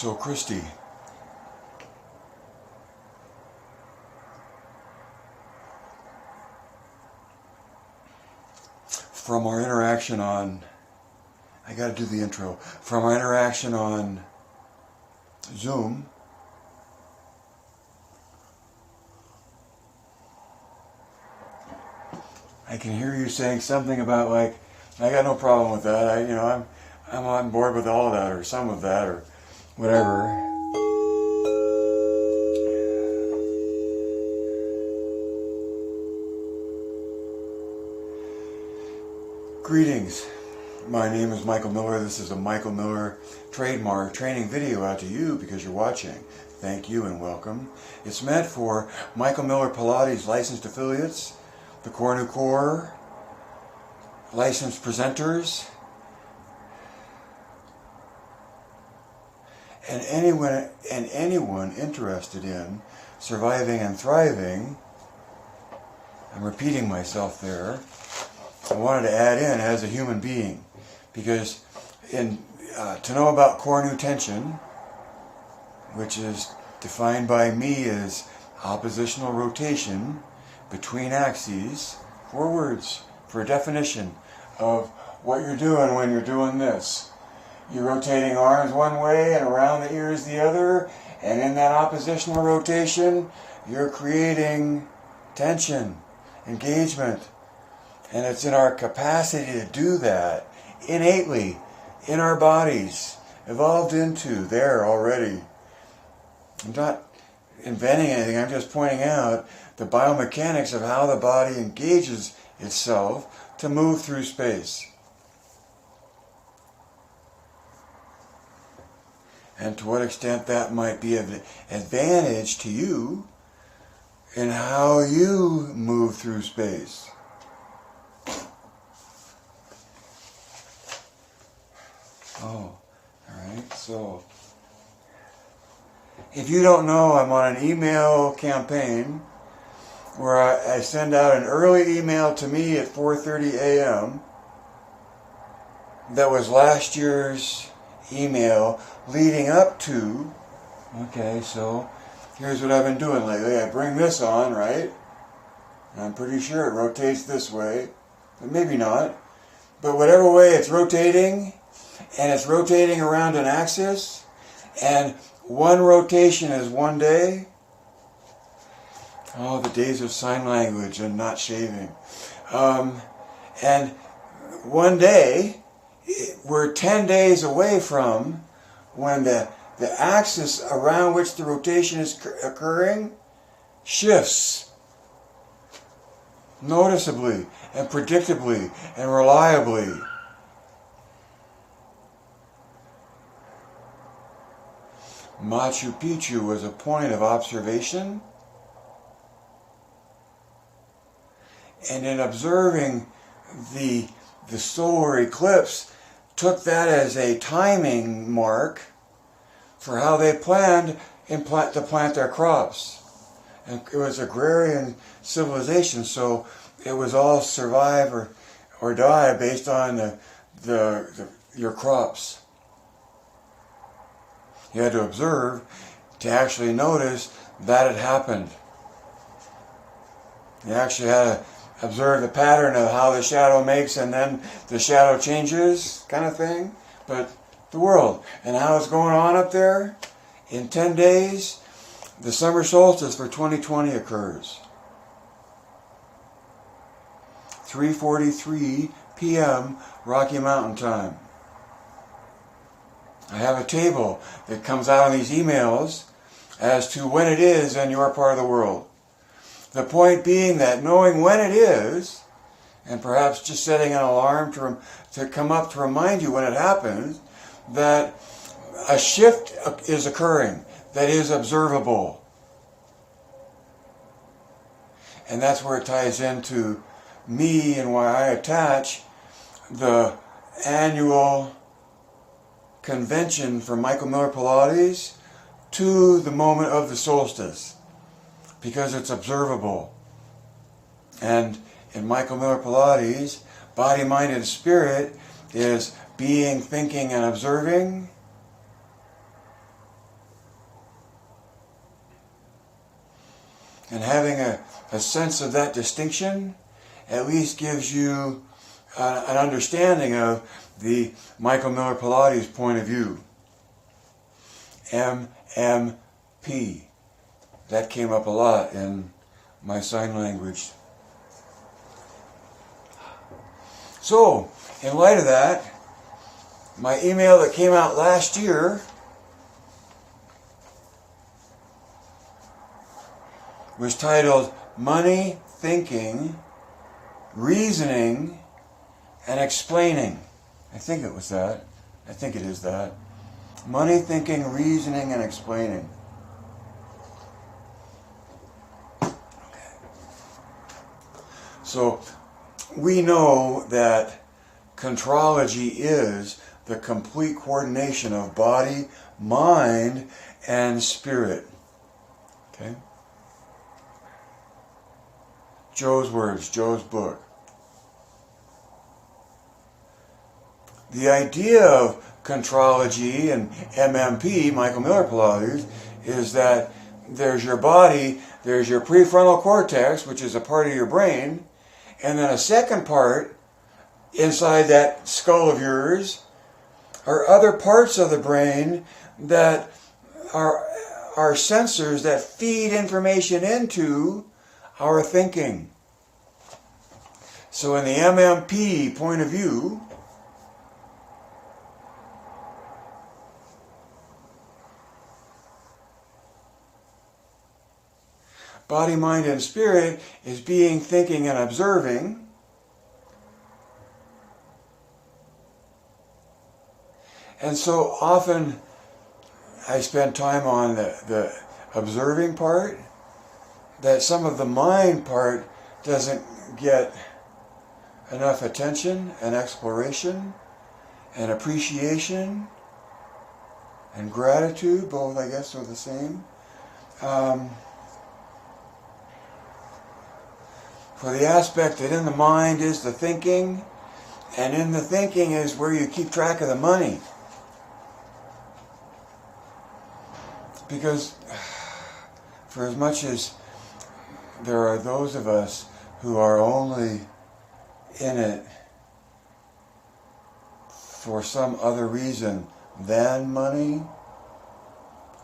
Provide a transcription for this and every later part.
So, Christy, from our interaction on, I got to do the intro, from our interaction on Zoom, I can hear you saying something about like, I got no problem with that. I'm on board with all of that or some of that or whatever. Greetings. My name is Michael Miller. This is a Michael Miller trademark training video out to you because you're watching. Thank you and welcome. It's meant for Michael Miller Pilates licensed affiliates, the Core New Core, licensed presenters, and anyone interested in surviving and thriving. I'm repeating myself there. I wanted to add in as a human being because to know about core new tension, which is defined by me as oppositional rotation between axes, 4 words for a definition of what you're doing when you're doing this. You're rotating arms one way and around the ears the other, and in that oppositional rotation, you're creating tension, engagement. And it's in our capacity to do that innately in our bodies, evolved into there already. I'm not inventing anything, I'm just pointing out the biomechanics of how the body engages itself to move through space. And to what extent that might be of advantage to you in how you move through space. Oh, alright, so if you don't know, I'm on an email campaign where I send out an early email to me at 4:30 a.m. that was last year's email leading up to, okay, so here's what I've been doing lately. I bring this on, right? I'm pretty sure it rotates this way, but maybe not. But whatever way it's rotating, and it's rotating around an axis, and one rotation is 1 day. Oh, the days of sign language and not shaving. And 1 day, we're 10 days away from when the axis around which the rotation is occurring shifts noticeably and predictably and reliably. Machu Picchu was a point of observation, and in observing the solar eclipse, took that as a timing mark for how they planned to plant their crops. And it was agrarian civilization, so it was all survive or die based on your crops. You had to observe to actually notice that it happened. You actually had to observe the pattern of how the shadow makes and then the shadow changes, kind of thing. But the world and how it's going on up there, in 10 days, the summer solstice for 2020 occurs. 3:43 p.m. Rocky Mountain time. I have a table that comes out in these emails as to when it is in your part of the world. The point being that knowing when it is, and perhaps just setting an alarm to come up to remind you when it happens, that a shift is occurring that is observable. And that's where it ties into me and why I attach the annual convention for Michael Miller Pilates to the moment of the solstice, because it's observable. And in Michael Miller Pilates, body, mind, and spirit is being, thinking, and observing. And having a sense of that distinction at least gives you an understanding of the Michael Miller-Pilates point of view. MMP. That came up a lot in my sign language. So, in light of that, my email that came out last year was titled Money, Thinking, Reasoning, and Explaining. I think it was that. I think it is that. Money, Thinking, Reasoning, and Explaining. Okay. So, we know that contrology is the complete coordination of body, mind, and spirit. Okay? Joe's words, Joe's book. The idea of contrology and MMP, Michael Miller-Pilates, is that there's your body, there's your prefrontal cortex, which is a part of your brain, and then a second part inside that skull of yours are other parts of the brain that are sensors that feed information into our thinking. So in the MMP point of view, body, mind, and spirit is being, thinking, and observing. And so often I spend time on the observing part, that some of the mind part doesn't get enough attention and exploration and appreciation and gratitude. Both, I guess, are the same. For the aspect that in the mind is the thinking, and in the thinking is where you keep track of the money. Because for as much as there are those of us who are only in it for some other reason than money,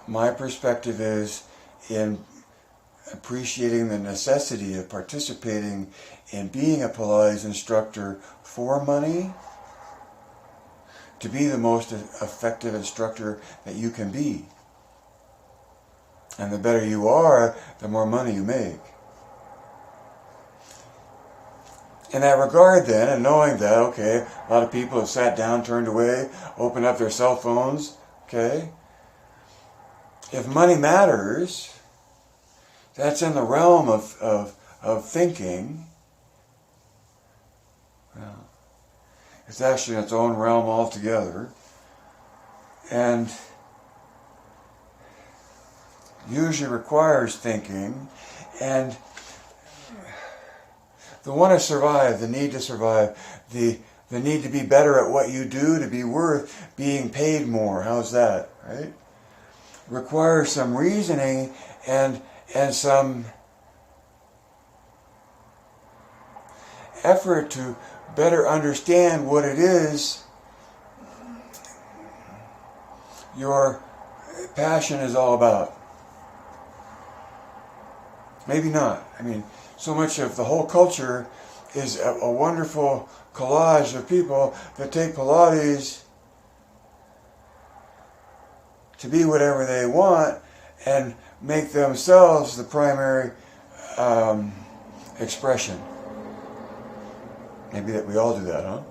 my perspective is in appreciating the necessity of participating in being a Pilates instructor for money, to be the most effective instructor that you can be. And the better you are, the more money you make. In that regard then, and knowing that, okay, a lot of people have sat down, turned away, opened up their cell phones, okay? If money matters, that's in the realm of thinking. Well, it's actually its own realm altogether. And usually requires thinking, and the want to survive, the need to survive, the need to be better at what you do, to be worth being paid more. How's that, right? Requires some reasoning and some effort to better understand what it is your passion is all about. Maybe not. I mean, so much of the whole culture is a wonderful collage of people that take Pilates to be whatever they want and make themselves the primary expression. Maybe that we all do that, huh?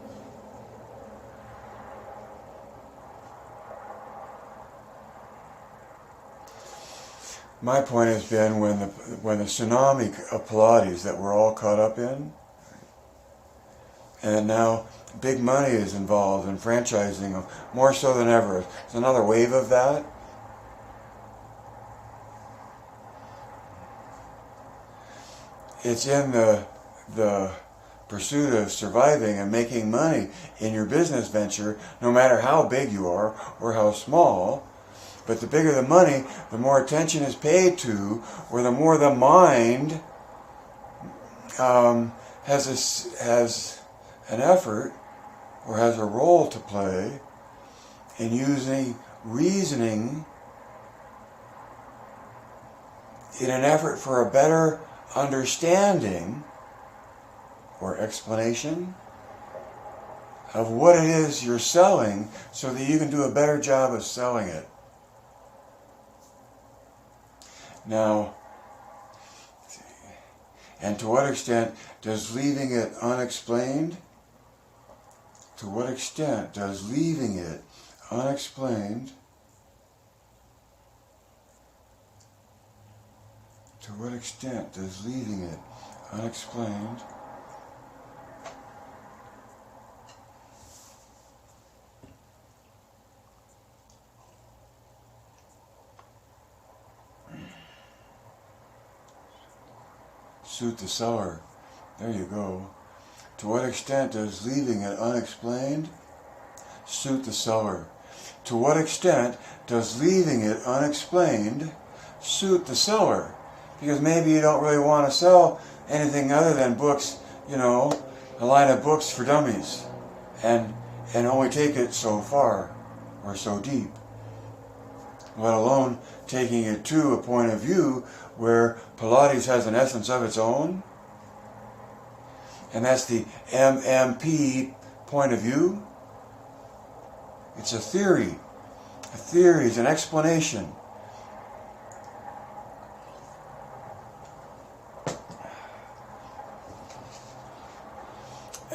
My point has been when the tsunami of Pilates that we're all caught up in, and now big money is involved in franchising, more so than ever. It's another wave of that. It's in the pursuit of surviving and making money in your business venture, no matter how big you are or how small, But the bigger the money, the more attention is paid to, or the more the mind has an effort or has a role to play in using reasoning in an effort for a better understanding or explanation of what it is you're selling so that you can do a better job of selling it. Now, and to what extent does leaving it unexplained? To what extent does leaving it unexplained? To what extent does leaving it unexplained suit the seller? There you go. To what extent does leaving it unexplained suit the seller? To what extent does leaving it unexplained suit the seller? Because maybe you don't really want to sell anything other than books, a line of books for dummies, and only take it so far or so deep, let alone taking it to a point of view where Pilates has an essence of its own, and that's the MMP point of view. It's a theory. A theory is an explanation.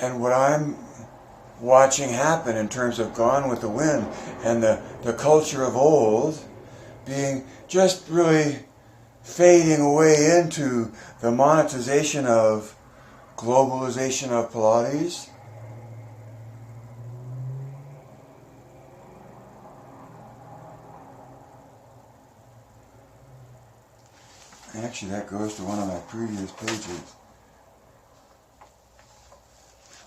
And what I'm watching happen in terms of Gone with the Wind and the culture of old being just really fading away into the monetization of globalization of Pilates. Actually, that goes to one of my previous pages.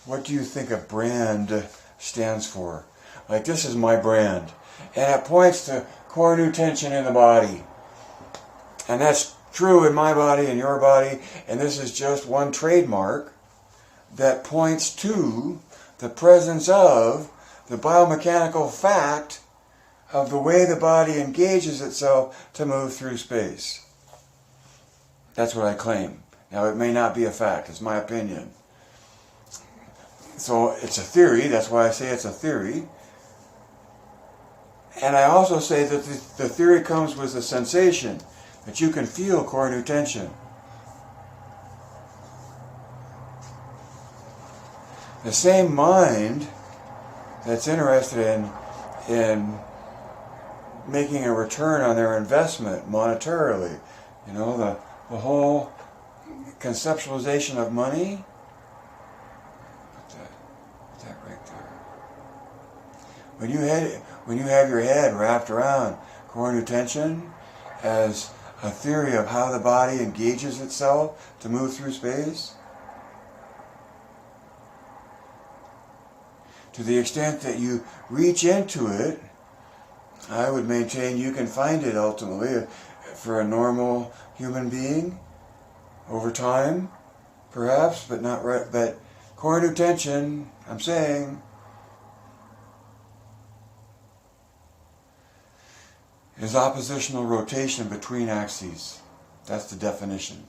What do you think a brand stands for? Like, this is my brand. And it points to core new tension in the body. And that's true in my body and your body. And this is just one trademark that points to the presence of the biomechanical fact of the way the body engages itself to move through space. That's what I claim. Now, it may not be a fact. It's my opinion. So it's a theory. That's why I say it's a theory. And I also say that the theory comes with a sensation, that you can feel core new tension. The same mind that's interested in making a return on their investment monetarily, the whole conceptualization of money. Put that right there. When you have your head wrapped around core new tension as a theory of how the body engages itself to move through space, to the extent that you reach into it, I would maintain you can find it ultimately for a normal human being over time, perhaps, but not right. But core new tension, I'm saying, is oppositional rotation between axes. That's the definition.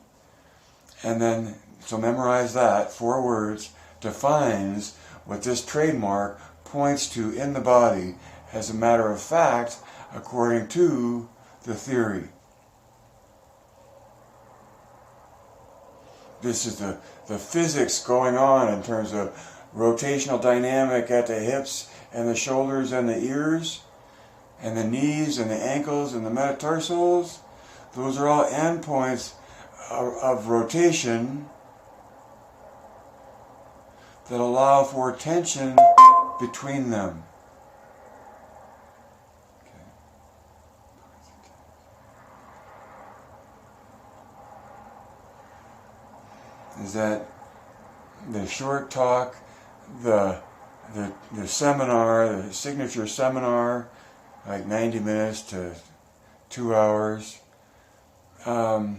And then, so memorize that, 4 words, defines what this trademark points to in the body as a matter of fact, according to the theory. This is the physics going on in terms of rotational dynamic at the hips and the shoulders and the ears and the knees and the ankles and the metatarsals. Those are all endpoints of rotation that allow for tension between them. Is that the short talk, the seminar, the signature seminar like 90 minutes to 2 hours. There's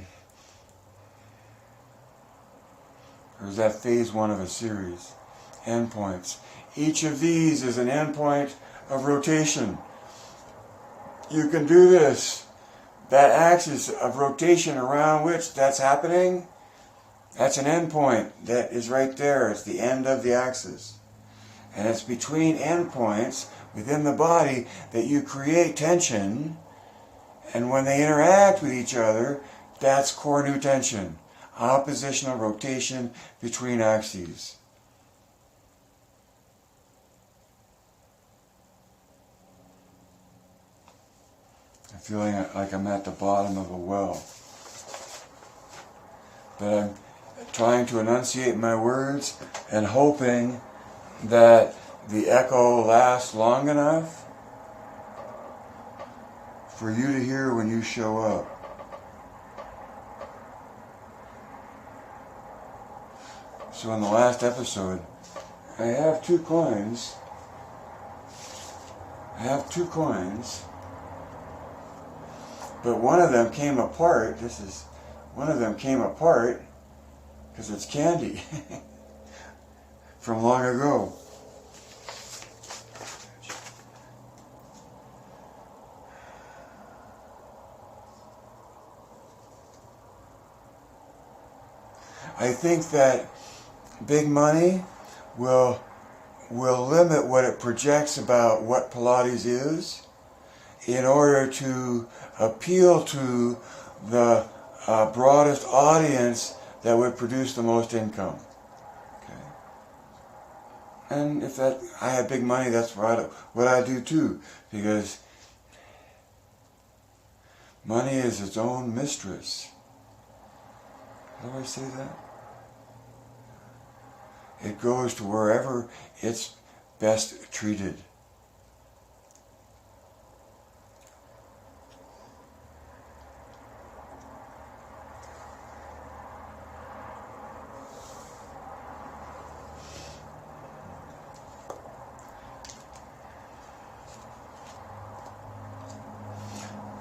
that phase 1 of a series. Endpoints. Each of these is an endpoint of rotation. You can do this. That axis of rotation around which that's happening, that's an endpoint. That is right there. It's the end of the axis. And it's between endpoints within the body that you create tension, and when they interact with each other, that's core new tension. Oppositional rotation between axes. I'm feeling like I'm at the bottom of a well. But I'm trying to enunciate my words and hoping that the echo lasts long enough for you to hear when you show up. So in the last episode, I have two coins. But one of them came apart. One of them came apart because it's candy from long ago. I think that big money will limit what it projects about what Pilates is in order to appeal to the broadest audience that would produce the most income. Okay. And if I have big money, that's what I do too, because money is its own mistress. How do I say that? It goes to wherever it's best treated.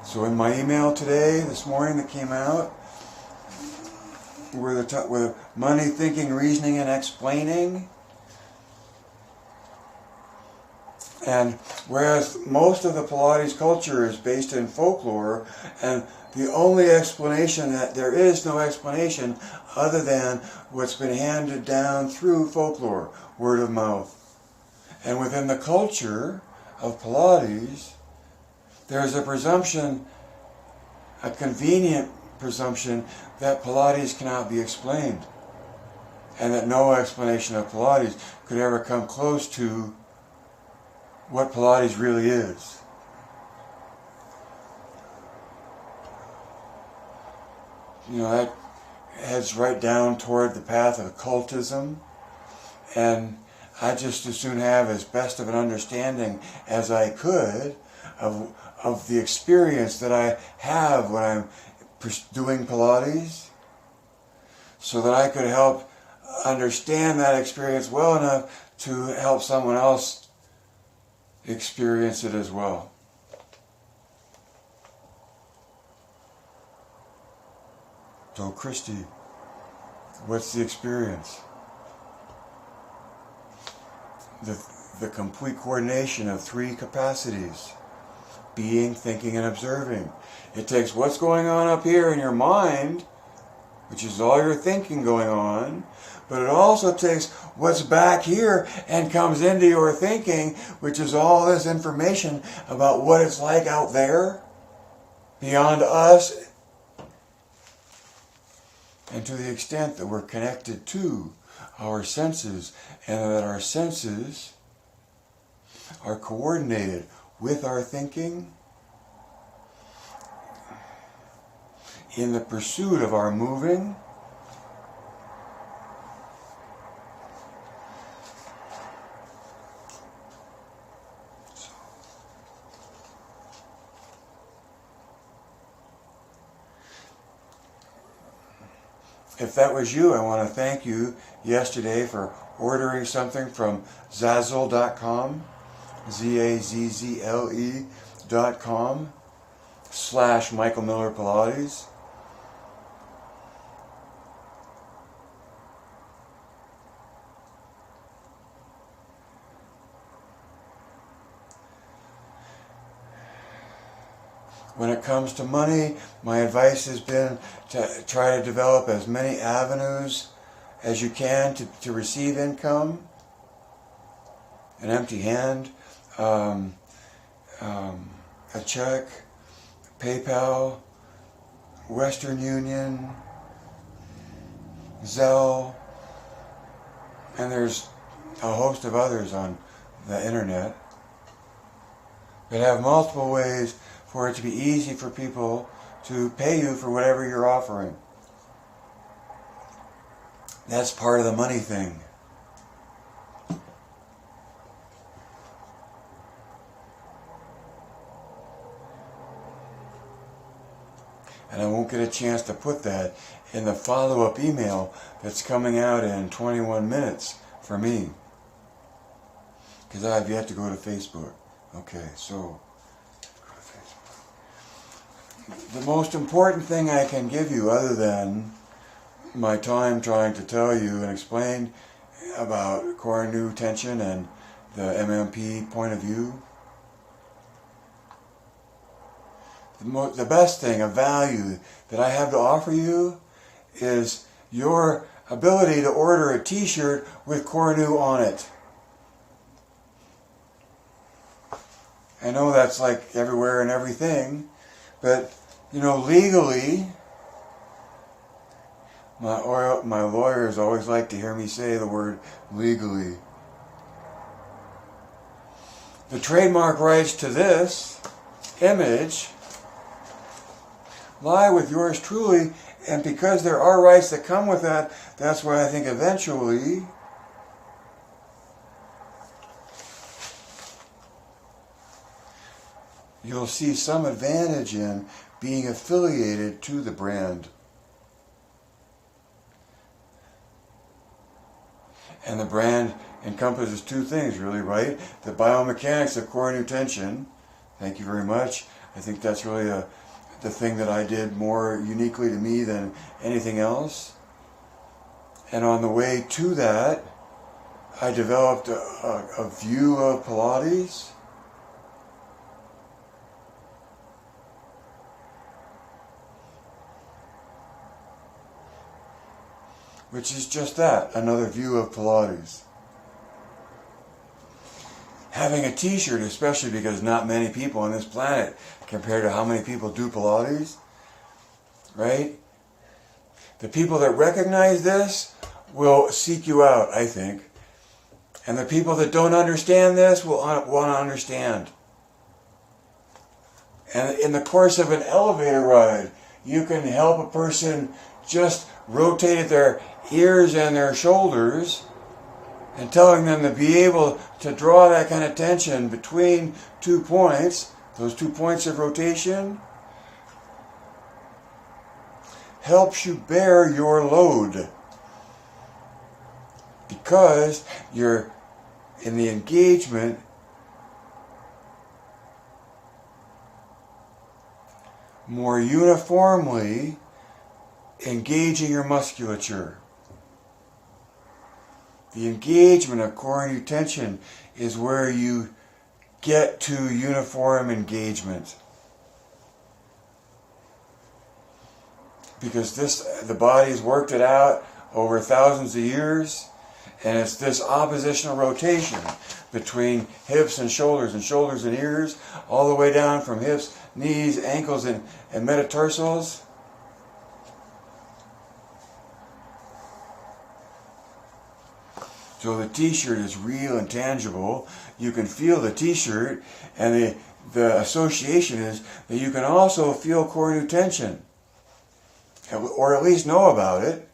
So in my email today, this morning that came out, with money, thinking, reasoning, and explaining. And whereas most of the Pilates culture is based in folklore, and the only explanation, that there is no explanation other than what's been handed down through folklore, word of mouth. And within the culture of Pilates, there's a presumption, a convenient presumption, that Pilates cannot be explained, and that no explanation of Pilates could ever come close to what Pilates really is. You know, that heads right down toward the path of occultism, and I just as soon have as best of an understanding as I could of the experience that I have when I'm doing Pilates, so that I could help understand that experience well enough to help someone else experience it as well. So Christy, what's the experience? The complete coordination of three capacities: being, thinking, and observing. It takes what's going on up here in your mind, which is all your thinking going on, but it also takes what's back here and comes into your thinking, which is all this information about what it's like out there, beyond us. And to the extent that we're connected to our senses, and that our senses are coordinated with our thinking, in the pursuit of our moving, if that was you, I want to thank you yesterday for ordering something from Zazzle.com, Zazzle.com. facebook.com/michaelmillerpilates. When it comes to money, my advice has been to try to develop as many avenues as you can to receive income. An empty hand, a check, PayPal, Western Union, Zelle, and there's a host of others on the internet that have multiple ways for it to be easy for people to pay you for whatever you're offering. That's part of the money thing. And I won't get a chance to put that in the follow-up email that's coming out in 21 minutes for me, because I have yet to go to Facebook. Okay, so go to Facebook. The most important thing I can give you, other than my time trying to tell you and explain about core new tension and the MMP point of view, the best thing of value that I have to offer you is your ability to order a t-shirt with Cornu on it. I know that's like everywhere and everything, but you know, legally, my lawyers always like to hear me say the word legally. The trademark rights to this image lie with yours truly, and because there are rights that come with that, that's why I think eventually you'll see some advantage in being affiliated to the brand. And the brand encompasses two things, really, right? The biomechanics of core new tension. Thank you very much. I think that's really the thing that I did more uniquely to me than anything else. And on the way to that, I developed a view of Pilates. Which is just that, another view of Pilates. Having a t-shirt, especially because not many people on this planet, compared to how many people do Pilates, right? The people that recognize this will seek you out, I think. And the people that don't understand this will want to understand. And in the course of an elevator ride, you can help a person just rotate their ears and their shoulders, and telling them to be able to draw that kind of tension between 2 points, those 2 points of rotation, helps you bear your load. Because you're in the engagement more uniformly engaging your musculature. The engagement of core new tension is where you get to uniform engagement. Because the body's worked it out over thousands of years, and it's this oppositional rotation between hips and shoulders and ears, all the way down from hips, knees, ankles, and metatarsals. So the t-shirt is real and tangible. You can feel the t-shirt, and the association is that you can also feel core new tension, or at least know about it.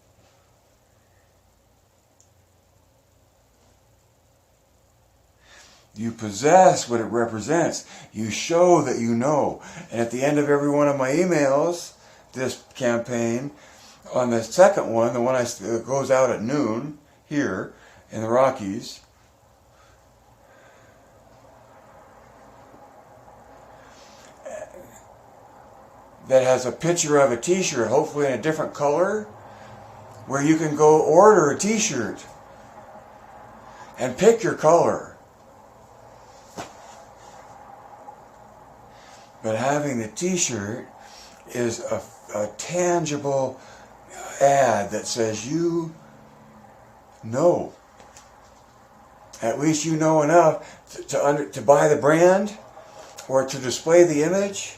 You possess what it represents. You show that you know. And at the end of every one of my emails, this campaign, on the second one, the one that goes out at noon here in the Rockies, that has a picture of a t-shirt, hopefully in a different color, where you can go order a t-shirt and pick your color. But having the t-shirt is a tangible ad that says you know. At least you know enough to buy the brand or to display the image,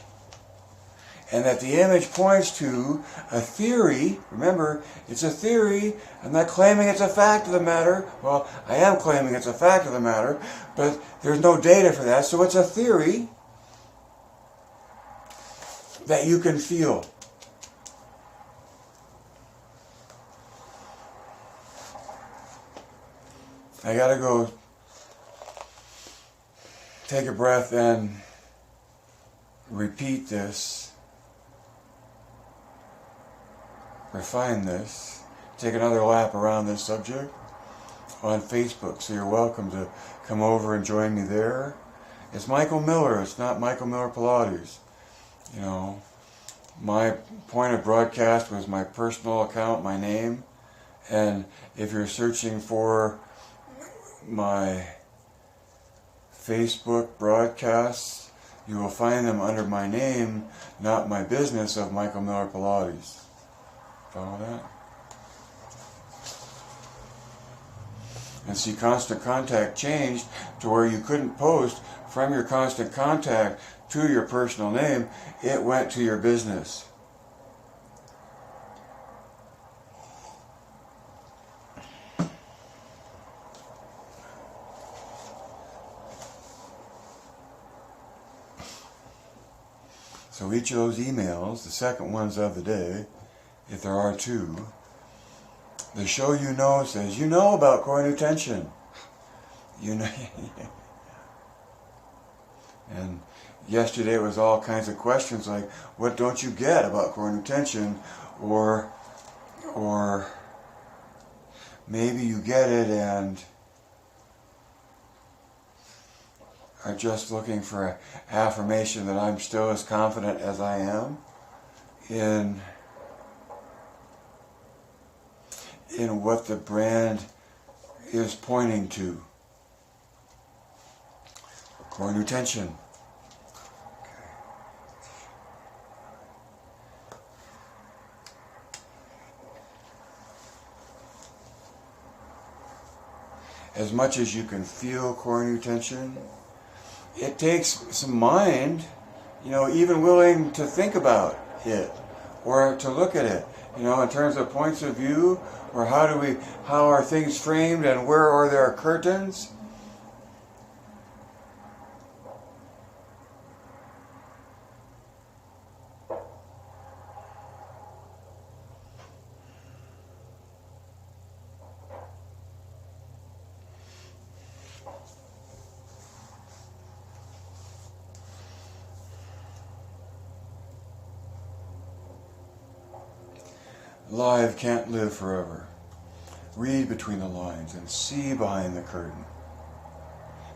and that the image points to a theory. Remember, it's a theory. I'm not claiming it's a fact of the matter. Well, I am claiming it's a fact of the matter, but there's no data for that, so it's a theory that you can feel. I gotta go take a breath and repeat this, refine this, take another lap around this subject on Facebook. So you're welcome to come over and join me there. It's Michael Miller, it's not Michael Miller Pilates. You know, my point of broadcast was my personal account, my name, and if you're searching for my Facebook broadcasts, you will find them under my name, not my business of Michael Miller Pilates. Follow that? And see, Constant Contact changed to where you couldn't post from your Constant Contact to your personal name. It went to your business. So each of those emails, the second ones of the day, if there are two, the show you know says, you know about core new tension. You know. And yesterday it was all kinds of questions like, what don't you get about core new tension? Or maybe you get it and are just looking for an affirmation that I'm still as confident as I am in what the brand is pointing to. Core new tension. As much as you can feel core new tension, it takes some mind, you know, even willing to think about it or to look at it, you know, in terms of points of view, or how are things framed and where are there curtains? Live can't live forever. Read between the lines and see behind the curtain.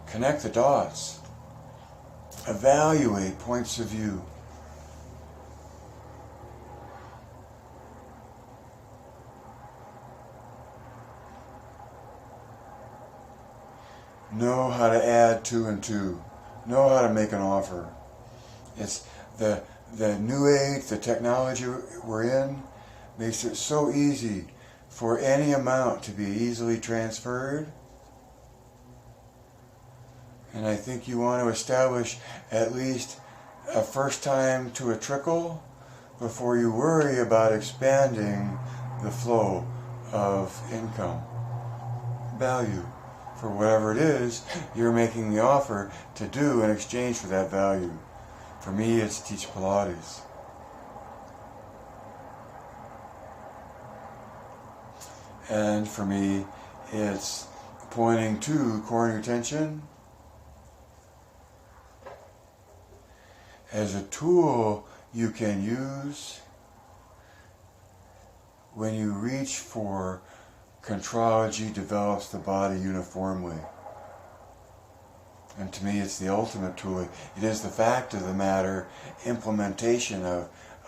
Connect the dots. Evaluate points of view. Know how to add two and two. Know how to make an offer. It's the new age, the technology we're in, makes it so easy for any amount to be easily transferred. And I think you want to establish at least a first time to a trickle before you worry about expanding the flow of income, value, for whatever it is you're making the offer to do in exchange for that value. For me, it's teach Pilates. And for me, it's pointing to core new tension as a tool you can use when you reach for contrology develops the body uniformly. And to me, it's the ultimate tool. It is the fact of the matter, implementation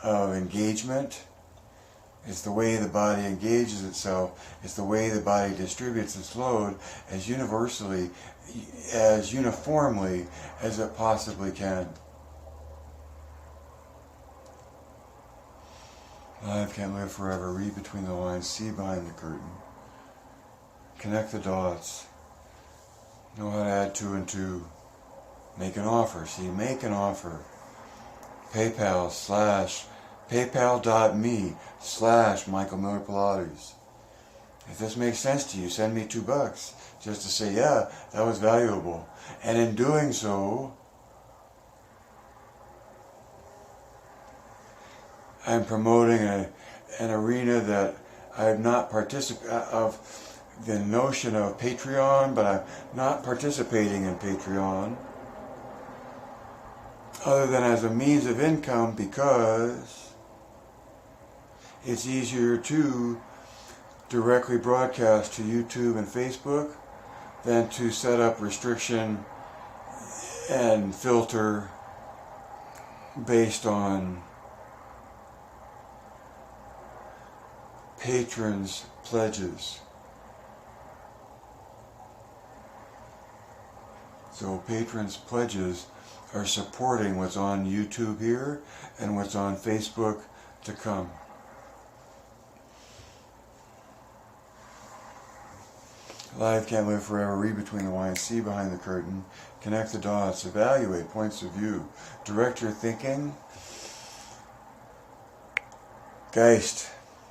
of engagement. It's the way the body engages itself. It's the way the body distributes its load as universally, as uniformly as it possibly can. Life can't live forever. Read between the lines. See behind the curtain. Connect the dots. Know how to add 2 and 2. Make an offer. See, make an offer. PayPal.me/michaelmillerpilates. If this makes sense to you, send me $2 just to say, yeah, that was valuable. And in doing so, I'm promoting an arena that I have not participated of, the notion of Patreon, but I'm not participating in Patreon other than as a means of income, because it's easier to directly broadcast to YouTube and Facebook than to set up restriction and filter based on patrons' pledges. So patrons' pledges are supporting what's on YouTube here and what's on Facebook to come. Life can't live forever. Read between the lines. See behind the curtain. Connect the dots. Evaluate points of view. Direct your thinking. Geist.